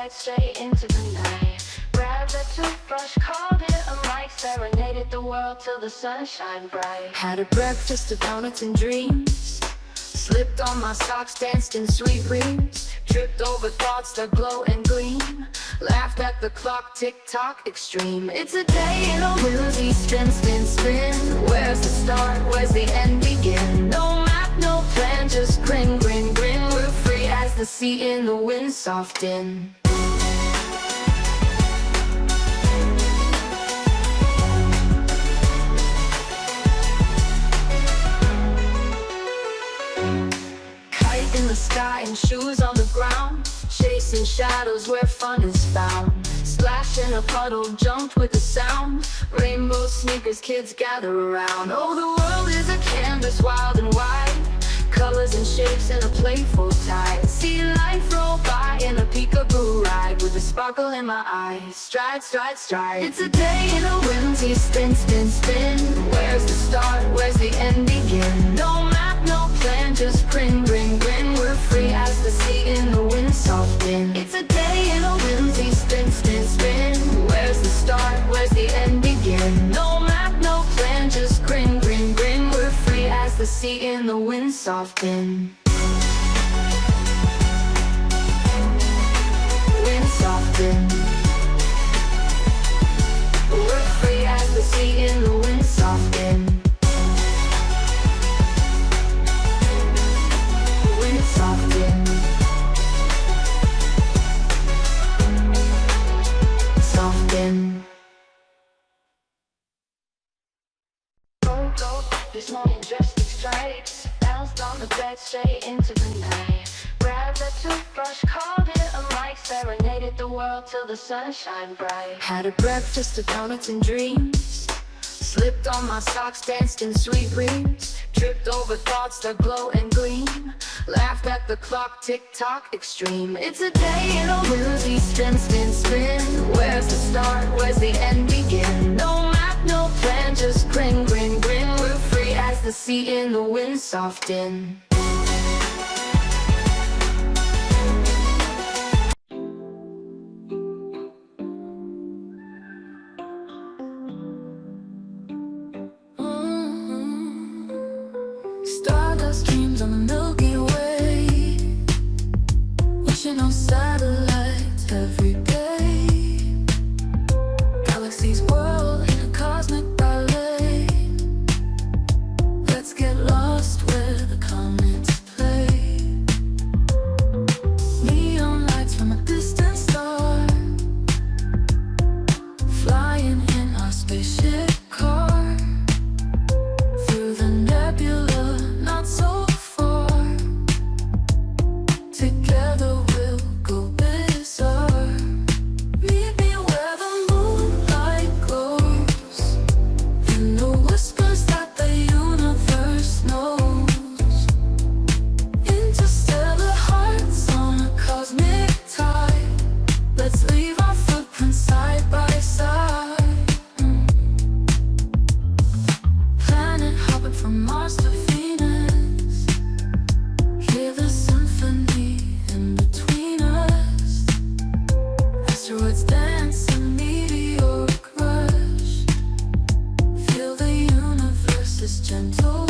bed straight into the night. Grabbed a toothbrush, called it a mic, serenaded the world till the sun shined bright. Had a breakfast of donuts and dreams, slipped on my socks, danced in sweet dreams, tripped over thoughts that glow and gleam, laughed at the clock, tick-tock extreme. It's a day in a whimsy, spin, spin, spin. Where's the start, where's the end begin? No map, no plan, just grin, grin, grin. We're free as the sea in the wind soften. In the sky and shoes on the ground, chasing shadows where fun is found. Splash in a puddle, jumped with the sound. Rainbow sneakers, kids gather around. Oh, the world is a canvas, wild and wide, colors and shapes in a playful tide. See life roll by in a peekaboo ride, with a sparkle in my eyes. Stride, stride, stride. It's a day in a whimsy, spin, spin, spin. Where's the start, where's the end begin? No map, no plan, just grin, grin, grin. We're free as the sea in the wind soften. It's a day in a whimsy, spin, spin, spin. Where's the start, where's the end begin? No map, no plan, just grin, grin, grin. We're free as the sea in the wind soften. Wind soften. We're free as the sea in the wind soften. Wind soften. Soften. This morning dressed in stripes, bounced on the bed straight into the night. Grabbed a toothbrush, called it a mic, serenaded the world till the sun shined bright. Had a breakfast of donuts and dreams, slipped on my socks, danced in sweet dreams, tripped over thoughts that glow and gleam, laughed at the clock, tick-tock extreme. It's a day in a whimsy, spin, spin, spin. Where's the start, where's the end begin? No map, no plan, just grin, grin, grin. We're free as the sea in the wind soften. Stardust dreams on the Milky Way, wishing on satellites every day. Galaxies whirl in a cosmic ballet. Let's get lost where the comets play. Neon lights from a distant star, flying in our spaceship car, through the nebula, not so far. Together we'll go bizarre. Meet me where the moonlight glows, in the whispers that the universe knows. Interstellar hearts on a cosmic tide. Let's leave our footprints side by side. Planet hopping from Mars to Venus, hear the symphony in between us. Asteroids dance and meteor crush, feel the universe's gentle